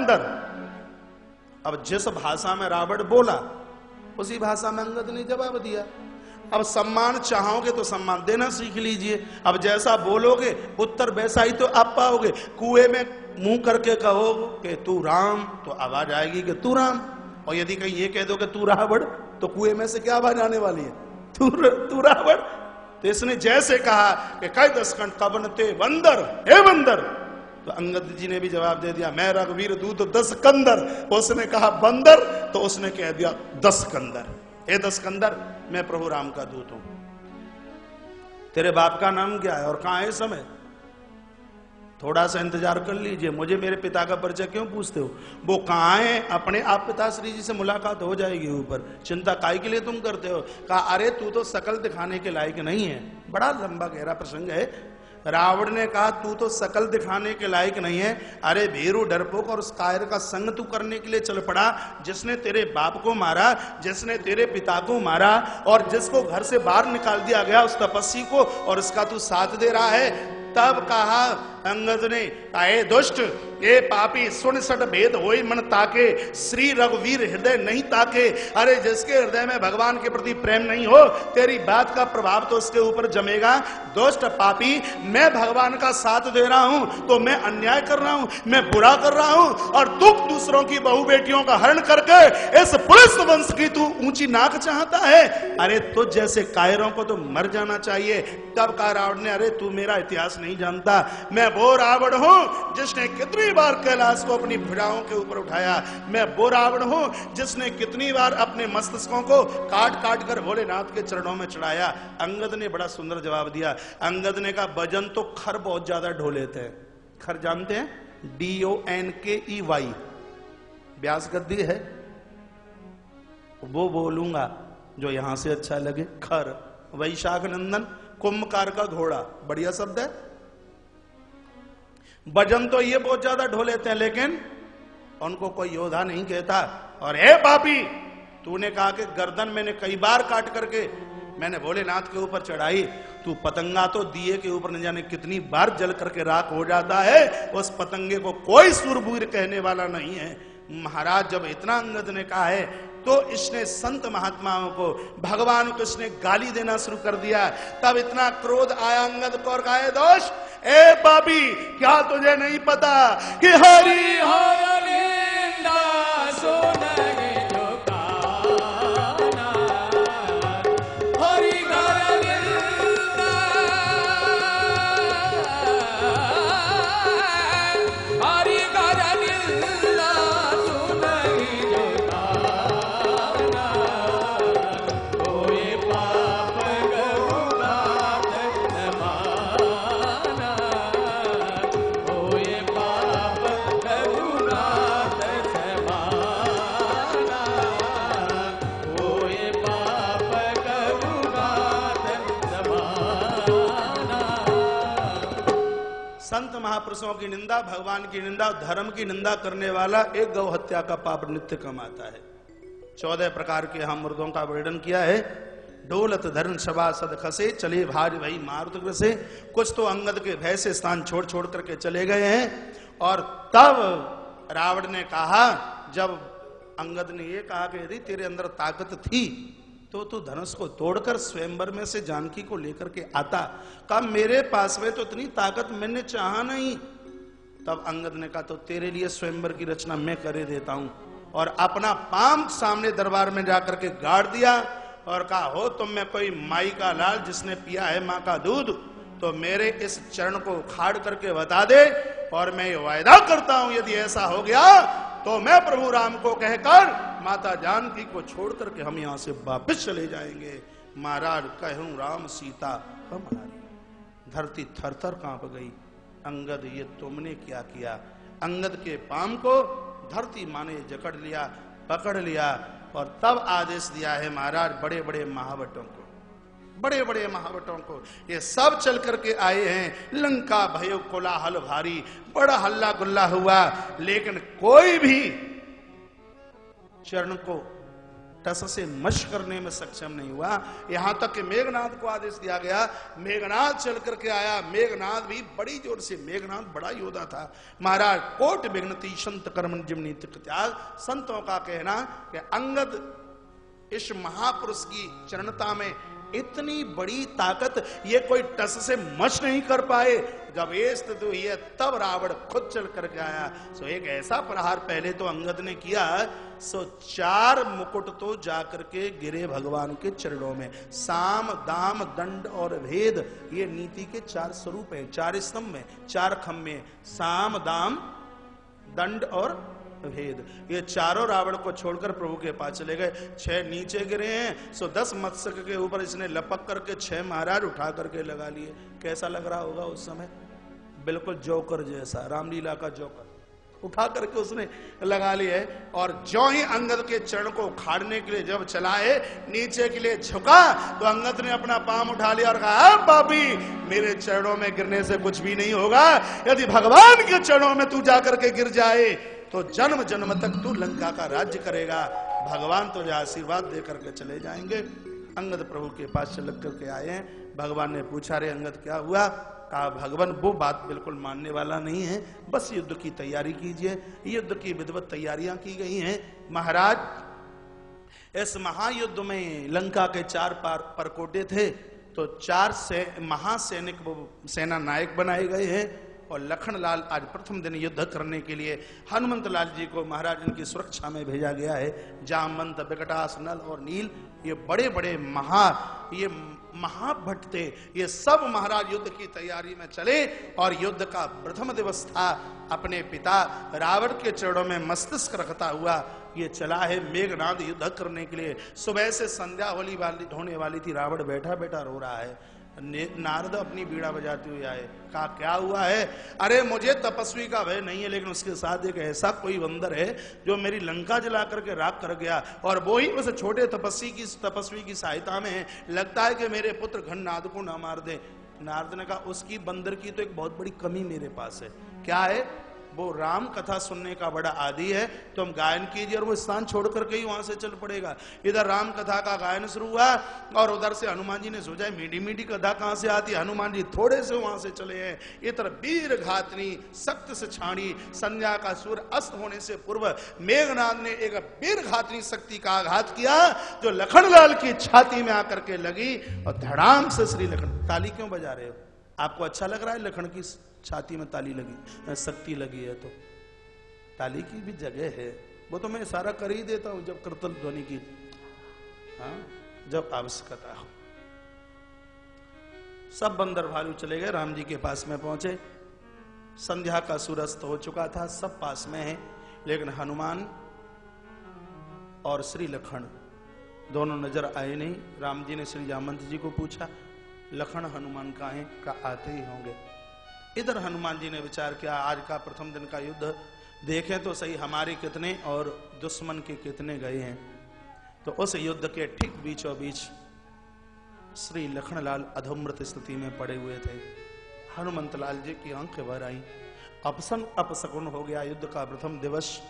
बंदर। अब जिस भाषा में रावण बोला उसी भाषा में अंगद ने जवाब दिया। अब सम्मान चाहोगे तो सम्मान देना सीख लीजिए। अब जैसा बोलोगे उत्तर वैसा ही तो आप पाओगे। कुएं में मुंह करके कहो कि तू राम, तो आवाज आएगी कि तू राम। और यदि कहीं ये कह दो कि तू रावण, तो कुएं में से क्या आवाज आने वाली है? तू रावण। तो इसने जैसे कहा कि कई दशकंठ कबनते बंदर, हे बंदर, तो अंगद जी ने भी जवाब दे दिया, मैं रघुवीर दूत 10 कंदर। उसने कहा बंदर, तो उसने कह दिया 10 कंदर। हे 10 कंदर, मैं प्रभु राम का दूत हूं। तेरे बाप का नाम क्या है और कहां है इस समय? थोड़ा सा इंतजार कर लीजिए। मुझे मेरे पिता का परिचय क्यों पूछते हो? वो कहां है? अपने आप पिताश्री जी से मुलाकात हो जाएगी ऊपर, चिंता काय के लिए तुम करते हो? कहा अरे तू तो शकल दिखाने के लायक नहीं है। बड़ा लंबा गहरा प्रसंग है। रावण ने कहा तू तो शकल दिखाने के लायक नहीं है। अरे भीरू डरपोक, और उस कायर का संग तू करने के लिए चल पड़ा जिसने तेरे बाप को मारा, जिसने तेरे पिता को मारा, और जिसको घर से बाहर निकाल दिया गया उस तपस्वी को, और इसका तू साथ दे रहा है। तब कहा अंगद ने, आए दुष्ट, ये पापी, सुन सट भेद होई मन ताके, श्री रघुवीर हृदय नहीं ताके। अरे जिसके हृदय में भगवान के प्रति प्रेम नहीं हो, तेरी बात का प्रभाव तो उसके ऊपर जमेगा। दुष्ट पापी, मैं भगवान का साथ दे रहा हूं तो मैं अन्याय कर रहा हूं, मैं बुरा कर रहा हूं, और तू दूसरों की बहु बेटियों का हरण करके इस पुरुष वंश की तू ऊंची नाक चाहता है। अरे तुझ जैसे कायरों को तो मर जाना चाहिए। तब कहा रावण ने, अरे तू मेरा इतिहास नहीं जानता। मैं वो रावण हूं जिसने कितनी बार कैलाश को अपनी भुजाओं के ऊपर उठाया। मैं वो रावण हूं जिसने कितनी बार अपने मस्तिष्कों को काट काट कर भोलेनाथ के चरणों में चढ़ाया। अंगद ने बड़ा सुंदर जवाब दिया। अंगद ने कहा भजन तो खर बहुत ज्यादा ढोले थे। खर जानते हैं? DONKEY, व्यास गद्दी है, वो बोलूंगा जो यहां से अच्छा लगे। खर, वैशाख नंदन, कुंभकार का घोड़ा, बढ़िया शब्द है। भजन तो ये बहुत ज्यादा ढो लेते हैं, लेकिन उनको कोई योद्धा नहीं कहता। और हे पापी, तूने कहा कि गर्दन मैंने कई बार काट करके मैंने भोलेनाथ के ऊपर चढ़ाई, तू पतंगा तो दिए के ऊपर न जाने कितनी बार जल करके राख हो जाता है। उस पतंगे को कोई सूरवीर कहने वाला नहीं है। महाराज जब इतना अंगद ने कहा है तो इसने संत महात्माओं को, भगवान को इसने गाली देना शुरू कर दिया। तब इतना क्रोध आया अंगद को और कहा, दोष, ए पापी, क्या तुझे नहीं पता कि हरि हो निंदा सुनगे जो काना, हरि घर निंदा, हरि घर निंदा सुनगे जो काना, कोई पाप गरुनाथ न माना, कोई पाप गरुनाथ न माना, कोई पाप गरुनाथ न माना। संत महापुरुषों की निंदा, भगवान की निंदा, धर्म की निंदा करने वाला एक गौ हत्या का पाप नित्य कमाता है। 14 प्रकार के हम मृदों का वर्णन किया है। डोलत धर्म सभासद खसे, चले भाज भई मारुत ग्रसे। कुछ तो अंगद के भय से स्थान छोड़ छोड़ करके चले गए हैं। और तब रावण ने कहा, जब अंगद ने ये कहा कि यदि तेरे अंदर ताकत थी तो तू धनुष को तोड़कर स्वयंवर में से जानकी को लेकर के आता। कहा मेरे पास में तो इतनी ताकत मैंने चाहा नहीं। तब अंगद ने कहा तो तेरे लिए स्वयंवर की रचना मैं करे देता हूं, और अपना पाम सामने दरबार में जाकर के गाड़ दिया और कहा, हो तुम में कोई माई का लाल जिसने पिया है मां का दूध, तो मेरे इस चरण को उखाड़ करके बता दे, और मैं ये वायदा करता हूं यदि ऐसा हो गया तो मैं प्रभु राम को कहकर माता जानकी को छोड़ करके हम यहां से वापस चले जाएंगे। महाराज कहूं राम सीता हमारी। धरती थर थर कांप गई। अंगद ये तुमने क्या किया? अंगद के पाम को धरती माने जकड़ लिया, पकड़ लिया, और तब आदेश दिया है महाराज बड़े बड़े महावटों को, बड़े बड़े महावटों को, ये सब चल करके आए हैं। लंका भयो कोलाहल भारी, बड़ा हल्ला गुल्ला हुआ, लेकिन कोई भी चरण को टस से मश करने में सक्षम नहीं हुआ। यहां तक कि मेघनाद को आदेश दिया गया, मेघनाद चल करके आया। मेघनाद भी बड़ी जोर से, मेघनाद बड़ा योद्धा था महाराज। कोट विघ्नति संत कर्म जिमनी त्याग। संतों का कहना कि अंगद इस महापुरुष की चरणता में इतनी बड़ी ताकत, ये कोई टस से मश नहीं कर पाए। जब ये स्थिति हुई है तब रावण खुद चल करके आया। सो एक ऐसा प्रहार पहले तो अंगद ने किया, सो 4 मुकुट तो जाकर के गिरे भगवान के चरणों में। साम दाम दंड और भेद, ये नीति के 4 स्वरूप है, 4 स्तंभ में, 4 खम्भे, साम दाम दंड और भेद। ये चारों रावण को छोड़कर प्रभु के पास चले गए। 6 नीचे गिरे हैं, सो 10 मत्स्य के ऊपर इसने लपक करके 6 महाराज उठा करके लगा लिए। कैसा लग रहा होगा उस समय? बिल्कुल जोकर जैसा, रामलीला का जोकर उठा करके उसने लगा लिया है। और जो ही अंगद के चरण को उखाड़ने के लिए जब चलाए, नीचे के लिए झुका, तो अंगद ने अपना पांव उठा लिया और कहा, पापी, मेरे चरणों में गिरने से कुछ भी नहीं होगा। यदि भगवान के चरणों में तू जाकर के गिर जाए तो जन्म जन्म तक तू लंका का राज्य करेगा। भगवान तुझे आशीर्वाद दे करके चले जाएंगे। अंगद प्रभु के पास चल करके आए हैं। भगवान ने पूछा, रे अंगद क्या हुआ? कहा, भगवान वो बात बिल्कुल मानने वाला नहीं है, बस युद्ध की तैयारी कीजिए। युद्ध की विधिवत तैयारियां की गई हैं महाराज। इस महायुद्ध में लंका के 4 परकोटे थे, तो 4 महासैनिक सेना नायक बनाए गए हैं। और लखनलाल आज प्रथम दिन युद्ध करने के लिए हनुमंत लाल जी को महाराज इनकी सुरक्षा में भेजा गया है। जामवंत, विकटास, नल और नील, ये बड़े बड़े महाभट्ट थे। ये सब महाराज युद्ध की तैयारी में चले और युद्ध का प्रथम दिवस था। अपने पिता रावण के चरणों में मस्तिष्क रखता हुआ ये चला है मेघनाद युद्ध करने के लिए। सुबह से संध्या होने वाली थी, रावण बैठा बैठा रो रहा है। नारद अपनी बीड़ा बजाते हुए आए, कहा क्या हुआ है? अरे मुझे तपस्वी का भय नहीं है, लेकिन उसके साथ एक ऐसा कोई बंदर है जो मेरी लंका जला करके राख कर गया, और वो ही उस छोटे तपस्वी की सहायता में है। लगता है कि मेरे पुत्र घननाद को ना मार दे। नारद ने कहा, उसकी बंदर की तो एक बहुत बड़ी कमी मेरे पास है। क्या है? वो राम कथा सुनने का बड़ा आदी है। तो हम गायन कीजिए, और वो स्थान छोड़ करके ही वहां से चल पड़ेगा। इधर राम कथा का गायन शुरू हुआ, और उधर से हनुमान जी ने सोचा मीठी मीठी कथा कहां से आती है। हनुमान जी थोड़े से वहां से चले हैं। इधर वीर घातनी सख्त से छाणी, संध्या का सूर्य अस्त होने से पूर्व मेघनाद ने एक वीर घातनी शक्ति का आघात किया, जो लखनलाल की छाती में आकर के लगी, और धड़ाम से श्री लखन। ताली क्यों बजा रहे हो? आपको अच्छा लग रहा है लखन की छाती में ताली लगी, शक्ति लगी है? तो ताली की भी जगह है, वो तो मैं इशारा कर ही देता हूं जब करतल ध्वनि की, हाँ, जब आवश्यकता हो। सब बंदर भालू चले गए, राम जी के पास में पहुंचे। संध्या का सूरज हो चुका था, सब पास में है, लेकिन हनुमान और श्री लखन दोनों नजर आए नहीं। राम जी ने श्री जामवंत जी को पूछा, लखन हनुमान कहाँ हैं? का आते ही होंगे। इधर हनुमान जी ने विचार किया, आज का प्रथम दिन का युद्ध देखें तो सही, हमारे कितने और दुश्मन के कितने गए हैं। तो उस युद्ध के ठीक बीचों बीच श्री लखनलाल अधोमृत स्थिति में पड़े हुए थे। हनुमंत लाल जी की आंखें भर आई। अपशकुन हो गया युद्ध का प्रथम दिवस,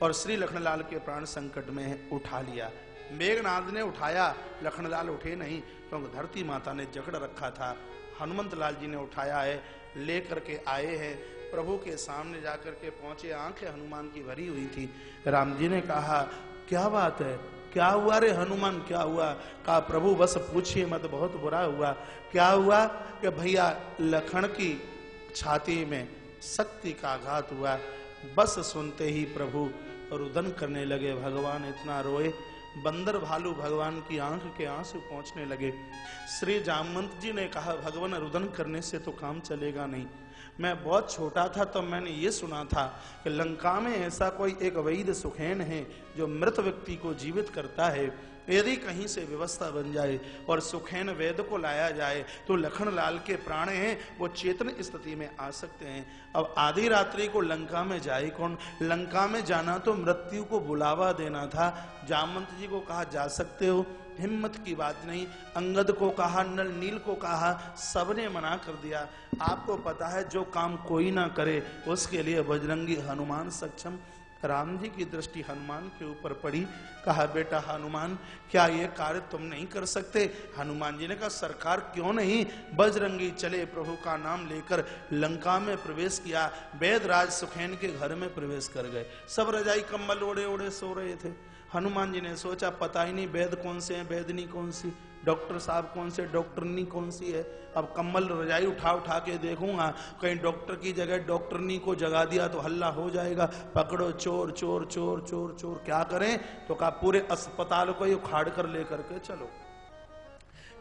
और श्री लखनलाल के प्राण संकट में उठा लिया। मेघनाद ने उठाया, लखनलाल उठे नहीं, क्योंकि धरती माता ने जकड़ रखा था। हनुमंत लाल जी ने उठाया है, लेकर के आए हैं, प्रभु के सामने जाकर के पहुंचे। आंखें हनुमान की भरी हुई थी। राम जी ने कहा, क्या बात है? क्या हुआ रे हनुमान, क्या हुआ? कहा, प्रभु बस पूछिए मत, बहुत बुरा हुआ। क्या हुआ? कि भैया लखन की छाती में शक्ति का आघात हुआ। बस सुनते ही प्रभु रुदन करने लगे। भगवान इतना रोए, बंदर भालू भगवान की आंख के आंसू पहुंचने लगे। श्री जामवंत जी ने कहा, भगवान रुदन करने से तो काम चलेगा नहीं। मैं बहुत छोटा था तब मैंने ये सुना था कि लंका में ऐसा कोई एक वैद्य सुखेन है जो मृत व्यक्ति को जीवित करता है। यदि कहीं से व्यवस्था बन जाए और सुखेन वेद को लाया जाए तो लखनलाल के प्राण हैं वो चेतन स्थिति में आ सकते हैं। अब आधी रात्रि को लंका में जाए कौन? लंका में जाना तो मृत्यु को बुलावा देना था। जामवंत जी को कहा जा सकते हो, हिम्मत की बात नहीं। अंगद को कहा, नल नील को कहा, सबने मना कर दिया। आपको पता है जो काम कोई ना करे उसके लिए बजरंगी हनुमान सक्षम। राम जी की दृष्टि हनुमान के ऊपर पड़ी। कहा बेटा हनुमान, क्या ये कार्य तुम नहीं कर सकते? हनुमान जी ने कहा सरकार क्यों नहीं। बजरंगी चले, प्रभु का नाम लेकर लंका में प्रवेश किया। वेदराज सुखेन के घर में प्रवेश कर गए। सब रजाई कंबल ओढ़े ओढ़े सो रहे थे। हनुमान जी ने सोचा पता ही नहीं वेद कौन से हैं, वेदनी कौन सी, डॉक्टर साहब कौन से, डॉक्टरनी कौन सी है। अब कंबल रजाई उठा उठा के देखूंगा, कहीं डॉक्टर की जगह डॉक्टरनी को जगा दिया तो हल्ला हो जाएगा, पकड़ो चोर चोर चोर चोर चोर। क्या करें? तो कहा पूरे अस्पताल को ही उखाड़ कर लेकर के चलो,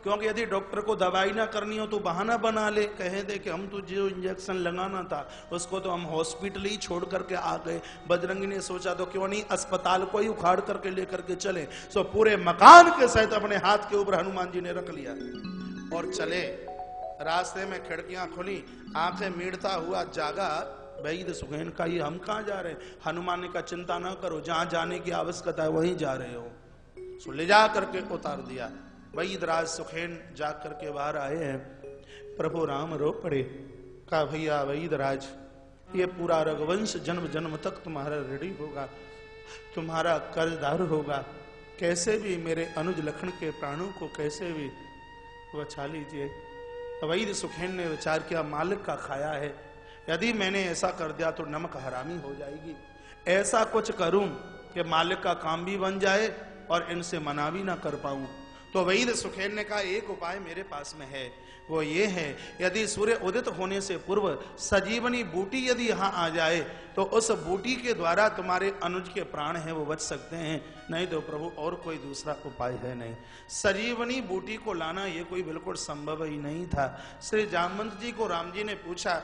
क्योंकि यदि डॉक्टर को दवाई ना करनी हो तो बहाना बना ले, कहे दे कि हम तो जो इंजेक्शन लगाना था उसको तो हम हॉस्पिटल ही छोड़ करके आ गए। बजरंगी ने सोचा तो क्यों नहीं अस्पताल को ही उखाड़ करके लेकर के चले। सो पूरे मकान के सहित अपने हाथ के ऊपर हनुमान जी ने रख लिया और चले। रास्ते में खिड़कियां खुली, आंखें मीड़ता हुआ जागा वैद सुखेन का, ये हम कहाँ जा रहे हैं? हनुमान ने कहा चिंता ना करो, जहां जाने की आवश्यकता है वहीं जा रहे हो। सो ले जा करके उतार दिया। वैदराज सुखेन जा करके बाहर आए हैं। प्रभु राम रो पड़े। कहा भैया वैदराज, ये पूरा रघुवंश जन्म जन्म तक तुम्हारा ऋणी होगा, तुम्हारा कर्जदार होगा। कैसे भी मेरे अनुज लखन के प्राणों को कैसे भी बचा लीजिए। वैद सुखेन ने विचार किया मालिक का खाया है, यदि मैंने ऐसा कर दिया तो नमक हरामी हो जाएगी। ऐसा कुछ करूं कि मालिक का काम भी बन जाए और इनसे मना भी ना कर पाऊं। तो वैद सुखेन ने कहा एक उपाय मेरे पास में है, वो ये है यदि सूर्य उदित होने से पूर्व सजीवनी बूटी यदि यहाँ आ जाए तो उस बूटी के द्वारा तुम्हारे अनुज के प्राण हैं वो बच सकते हैं, नहीं तो प्रभु और कोई दूसरा उपाय है नहीं। सजीवनी बूटी को लाना ये कोई बिल्कुल संभव ही नहीं था। श्री जामवंत जी को राम जी ने पूछा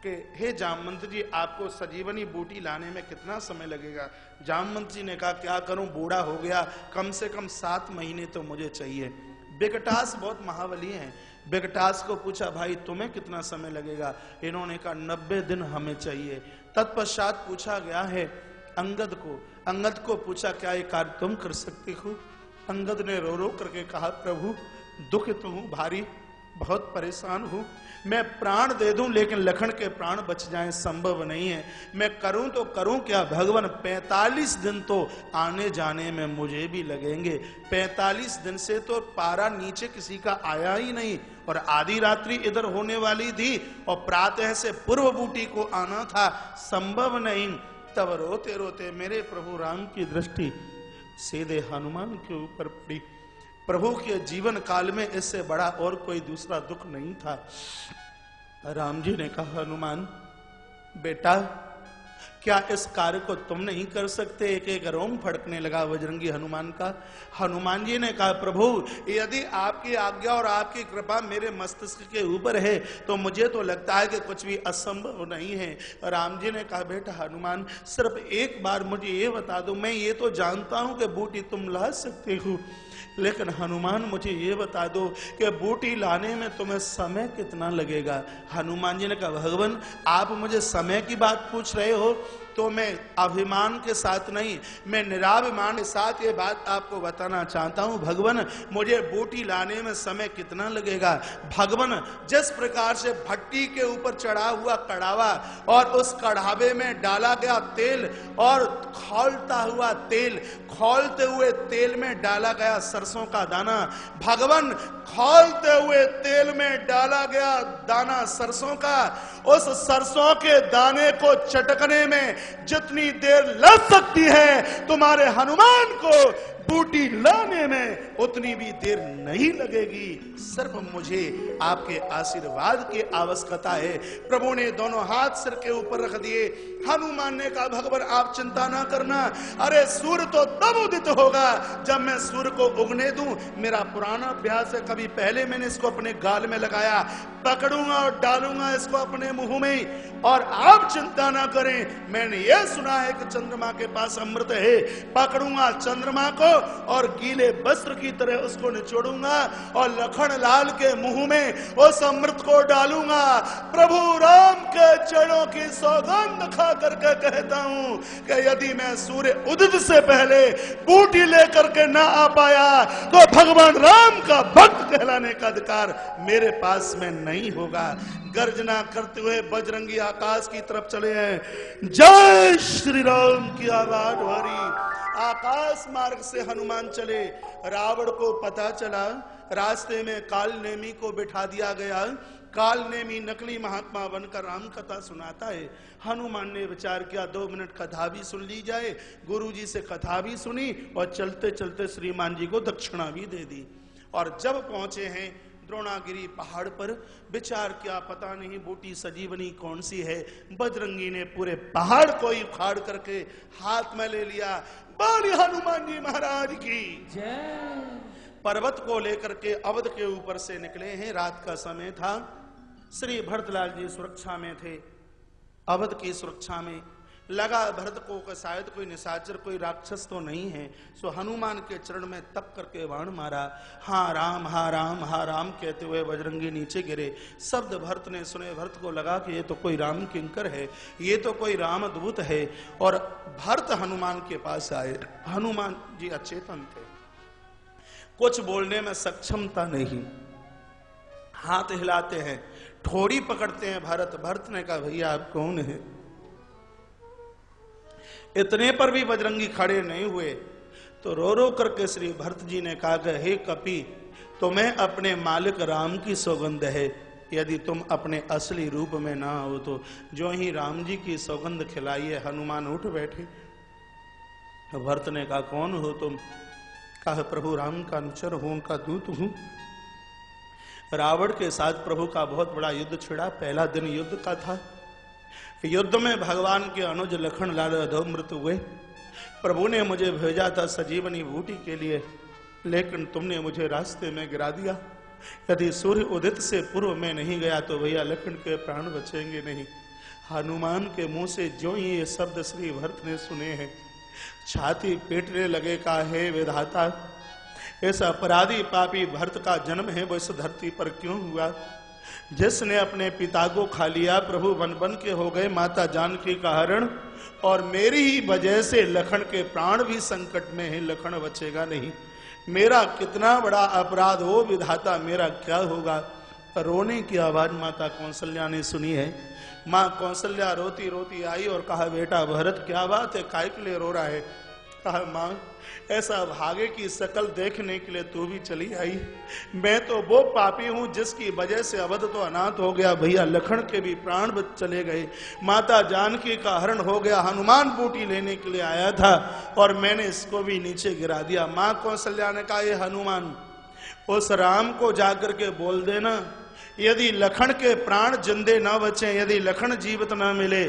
कि हे जामवंत जी, आपको सजीवनी बूटी लाने में कितना समय लगेगा? जामवंत जी ने कहा क्या करूं, बूढ़ा हो गया, कम से कम 7 महीने तो मुझे चाहिए। विकटास बहुत महाबली हैं। विकटास को पूछा भाई तुम्हें कितना समय लगेगा? इन्होंने कहा 90 दिन हमें चाहिए। तत्पश्चात पूछा गया है अंगद को। अंगद को पूछा क्या ये कार्य तुम कर सकते हो? अंगद ने रो रो करके कहा प्रभु दुखित हूं भारी, बहुत परेशान हूं, मैं प्राण दे दूं लेकिन लखन के प्राण बच जाएं संभव नहीं है। मैं करूं तो करूं क्या भगवान? 45 दिन तो आने जाने में मुझे भी लगेंगे। 45 दिन से तो पारा नीचे किसी का आया ही नहीं और आधी रात्रि इधर होने वाली थी और प्रातः से पूर्व बूटी को आना था, संभव नहीं। तब रोते रोते मेरे प्रभु राम की दृष्टि सीधे हनुमान के ऊपर पड़ी। प्रभु के जीवन काल में इससे बड़ा और कोई दूसरा दुख नहीं था। राम जी ने कहा हनुमान बेटा, क्या इस कार्य को तुम नहीं कर सकते? एक एक रोम फड़कने लगा बजरंगी हनुमान का। हनुमान जी ने कहा प्रभु यदि आपकी आज्ञा और आपकी कृपा मेरे मस्तिष्क के ऊपर है तो मुझे तो लगता है कि कुछ भी असंभव नहीं है। राम जी ने कहा बेटा हनुमान, सिर्फ एक बार मुझे ये बता दो, मैं ये तो जानता हूं कि बूटी तुम ला सकते हो, लेकिन हनुमान मुझे ये बता दो कि बूटी लाने में तुम्हें समय कितना लगेगा? हनुमान जी ने कहा भगवान आप मुझे समय की बात पूछ रहे हो तो मैं अभिमान के साथ नहीं, मैं निराभिमान के साथ ये बात आपको बताना चाहता हूं। भगवान मुझे बूटी लाने में समय कितना लगेगा? भगवान जिस प्रकार से भट्टी के ऊपर चढ़ा हुआ कढ़ावा और उस कढ़ावे में डाला गया तेल और खौलता हुआ तेल, खौलते हुए तेल में डाला गया सरसों का दाना, भगवान खौलते हुए तेल में डाला गया दाना सरसों का, उस सरसों के दाने को चटकने में जितनी देर लग सकती है तुम्हारे हनुमान को बूटी लाने में उतनी भी देर नहीं लगेगी। सिर्फ मुझे आपके आशीर्वाद की आवश्यकता है। प्रभु ने दोनों हाथ सिर के ऊपर रख दिए। हनुमान ने कहा भगवान आप चिंता ना करना, अरे सूर्य तो तब उदित होगा जब मैं सूर्य को उगने दूं। मेरा पुराना अभ्यास है, कभी पहले मैंने इसको अपने गाल में लगाया, पकड़ूंगा और डालूंगा इसको अपने मुंह में। और आप चिंता ना करें, मैंने यह सुना है कि चंद्रमा के पास अमृत है, पकड़ूंगा चंद्रमा को और गीले वस्त्र की तरह उसको निचोड़ूंगा और लखन लाल के मुंह में उस अमृत को डालूंगा। प्रभु राम के चरणों की सौगंध खा करके कहता हूं कि यदि मैं सूर्य उदित से पहले बूटी लेकर के ना आ पाया तो भगवान राम का भक्त कहलाने का अधिकार मेरे पास में नहीं होगा। गर्जना करते हुए बजरंगी आकाश की तरफ चले हैं। जय श्री राम की आवाज भरी आकाश मार्ग से हनुमान चले। रावण को पता चला रास्ते में काल नेमी को बिठा दिया गया। काल नेमी नकली महात्मा बनकर राम कथा सुनाता है। हनुमान ने विचार किया 2 मिनट कथा भी सुन ली जाए। गुरुजी से कथा भी सुनी और चलते चलते श्रीमान जी को दक्षिणा भी दे दी। और जब पहुंचे हैं द्रोणागिरी पहाड़ पर, विचार किया पता नहीं बूटी सजीवनी कौन सी है। बजरंगी ने पूरे पहाड़ को ही उखाड़ करके हाथ में ले लिया। बोली हनुमान जी महाराज की जय। पर्वत को लेकर के अवध के ऊपर से निकले हैं। रात का समय था। श्री भरतलाल जी सुरक्षा में थे, अवध की सुरक्षा में। लगा भरत को शायद कोई निशाचर कोई राक्षस तो नहीं है, सो हनुमान के चरण में तप करके बाण मारा। हाँ राम हाँ राम हाँ राम कहते हुए बजरंगी नीचे गिरे। शब्द भरत ने सुने। भरत को लगा कि ये तो कोई राम किंकर है, ये तो कोई रामदूत है। और भरत हनुमान के पास आए। हनुमान जी अचेतन थे, कुछ बोलने में सक्षमता नहीं, हाथ हिलाते हैं, ठोड़ी पकड़ते हैं। भरत ने कहा भैया आप कौन है? इतने पर भी बजरंगी खड़े नहीं हुए तो रो रो करके श्री भरत जी ने कहा कि हे कपि, तुम्हें अपने मालिक राम की सौगंध है, यदि तुम अपने असली रूप में ना हो तो। जो ही राम जी की सौगंध खिलाई है हनुमान उठ बैठे। भरत ने कहा कौन हो तुम? कहा प्रभु राम का अनुचर हूं, उनका दूत हूं। रावण के साथ प्रभु का बहुत बड़ा युद्ध छिड़ा। पहला दिन युद्ध का था। युद्ध में भगवान के अनुज लखन लाल अधोमृत हुए। प्रभु ने मुझे भेजा था सजीवनी बूटी के लिए, लेकिन तुमने मुझे रास्ते में गिरा दिया। यदि सूर्य उदित से पूर्व में नहीं गया तो भैया लखन के प्राण बचेंगे नहीं। हनुमान के मुंह से जो ही ये शब्द श्री भरत ने सुने हैं, छाती पीटने लगे। का हे विधाता, ऐसा अपराधी पापी भरत का जन्म है वो इस धरती पर क्यों हुआ? जिसने अपने पिता को खा लिया, प्रभु बन बन के हो गए माता जानकी का हरण, और मेरी ही वजह से लखन के प्राण भी संकट में है, लखन बचेगा नहीं। मेरा कितना बड़ा अपराध हो विधाता, मेरा क्या होगा? रोने की आवाज माता कौशल्या ने सुनी है। माँ कौशल्या रोती रोती आई और कहा बेटा भरत क्या बात है, काय के लिए रो रहा है? कहा माँ ऐसा भागे की शकल देखने के लिए तू भी चली आई। मैं तो वो पापी हूं जिसकी वजह से अवध तो अनाथ हो गया, भैया लखन के भी प्राण चले गए, माता जानकी का हरण हो गया। हनुमान बूटी लेने के लिए आया था और मैंने इसको भी नीचे गिरा दिया। माँ कौशल्या ने कहा ये हनुमान उस राम को जाकर के बोल देना, यदि लखन के प्राण जिंदे न बचे, यदि लखन जीवित न मिले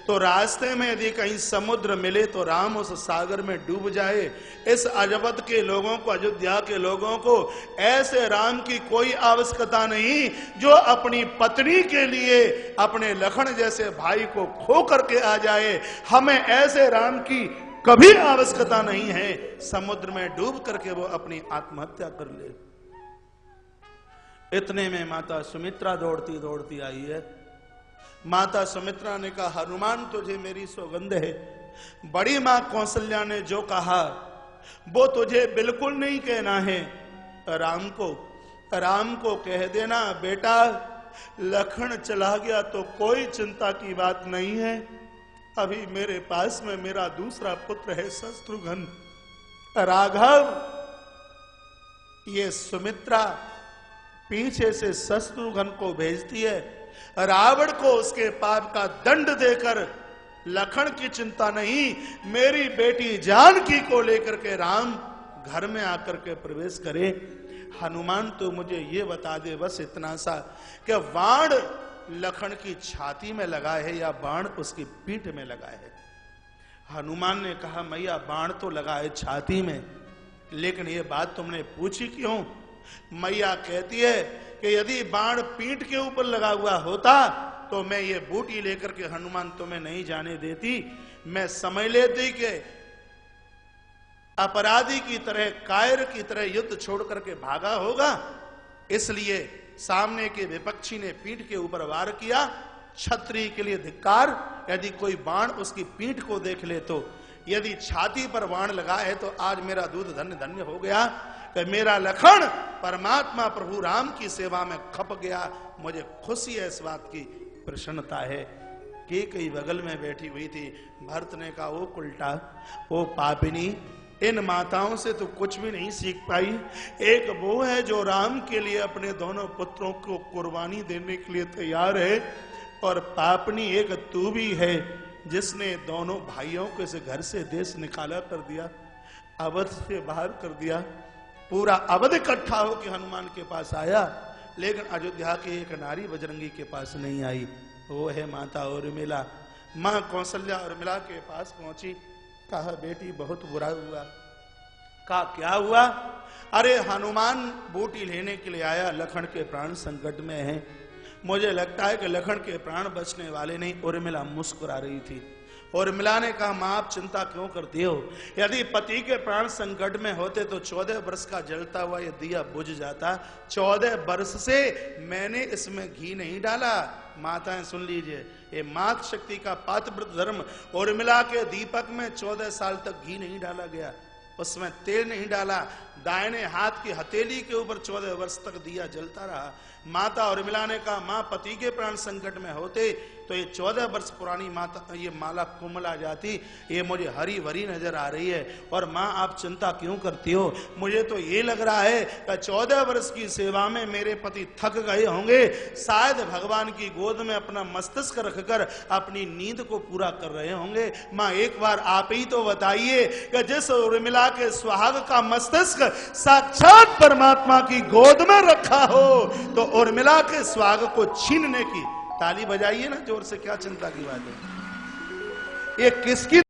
तो रास्ते में यदि कहीं समुद्र मिले तो राम उस सागर में डूब जाए। इस अजबत के लोगों को, अयोध्या के लोगों को ऐसे राम की कोई आवश्यकता नहीं जो अपनी पत्नी के लिए अपने लखन जैसे भाई को खो करके आ जाए। हमें ऐसे राम की कभी आवश्यकता नहीं है, समुद्र में डूब करके वो अपनी आत्महत्या कर ले। इतने में माता सुमित्रा दौड़ती दौड़ती आई है। माता सुमित्रा ने कहा हनुमान तुझे मेरी सौगंध है, बड़ी मां कौशल्या ने जो कहा वो तुझे बिल्कुल नहीं कहना है। राम को कह देना बेटा लखन चला गया तो कोई चिंता की बात नहीं है, अभी मेरे पास में मेरा दूसरा पुत्र है शत्रुघ्न। राघव, ये सुमित्रा पीछे से शत्रुघ्न को भेजती है रावण को उसके पाप का दंड देकर। लखन की चिंता नहीं, मेरी बेटी जानकी को लेकर के राम घर में आकर के प्रवेश करे। हनुमान तो मुझे ये बता दे बस इतना सा कि बाण लखन की छाती में लगा है या बाण उसकी पीठ में लगा है। हनुमान ने कहा मैया बाण तो लगा है छाती में, लेकिन ये बात तुमने पूछी क्यों? मैया कहती है कि यदि बाण पीठ के ऊपर लगा हुआ होता तो मैं ये बूटी लेकर के हनुमान तुम्हें नहीं जाने देती, मैं समझ लेती कि अपराधी की तरह, कायर की तरह युद्ध छोड़ करके भागा होगा। इसलिए सामने के विपक्षी ने पीठ के ऊपर वार किया। क्षत्रिय के लिए धिक्कार, यदि कोई बाण उसकी पीठ को देख ले तो। यदि छाती पर बाण लगा है तो आज मेरा दूध धन्य धन्य हो गया कि मेरा लखन परमात्मा प्रभु राम की सेवा में खप गया। मुझे खुशी है, इस बात की प्रसन्नता है। कि कई बगल में बैठी हुई थी। भरत ने कहा, ओ उल्टा, ओ पापिनी, इन माताओं से तो कुछ भी नहीं सीख पाई। एक वो है जो राम के लिए अपने दोनों पुत्रों को कुर्बानी देने के लिए तैयार है, और पापनी एक तू भी है जिसने दोनों भाइयों को इस घर से देश निकाला कर दिया, अवध से बाहर कर दिया। पूरा अवध इकट्ठा होकर हनुमान के पास आया, लेकिन अयोध्या की एक नारी बजरंगी के पास नहीं आई। वो है माता उर्मिला। मां कौशल्या उर्मिला के पास पहुंची। कहा, बेटी बहुत बुरा हुआ। कहा, क्या हुआ? अरे हनुमान बूटी लेने के लिए आया, लखन के प्राण संकट में हैं। मुझे लगता है कि लखन के प्राण बचने वाले नहीं। उर्मिला मुस्कुरा रही थी। उर्मिला ने कहा, मां आप चिंता क्यों करती हो? यदि पति के प्राण संकट में होते तो 14 वर्ष का जलता हुआ ये दिया बुझ जाता। 14 वर्ष से मैंने इसमें घी नहीं डाला। माताएं सुन लीजिए, ये मात शक्ति का पातिव्रत धर्म। उर्मिला के दीपक में 14 साल तक घी नहीं डाला गया, उसमें तेल नहीं डाला। दाहिने हाथ की हथेली के ऊपर 14 वर्ष तक दिया जलता रहा। माता उर्मिला ने कहा, मां पति के प्राण संकट में होते तो ये 14 वर्ष पुरानी माता ये माला कोमल आ जाती। ये मुझे हरी भरी नजर आ रही है। और मां आप चिंता क्यों करती हो? मुझे तो ये लग रहा है कि 14 वर्ष की सेवा में मेरे पति थक गए होंगे, शायद भगवान की गोद में अपना मस्तिष्क रखकर अपनी नींद को पूरा कर रहे होंगे। मां एक बार आप ही तो बताइए कि जिस उर्मिला के सुहाग का मस्तिष्क साक्षात परमात्मा की गोद में रखा हो, तो उर्मिला के सुहाग को छीनने की ताली बजाइए ना जोर से। क्या चिंता की बात है? ये किसकी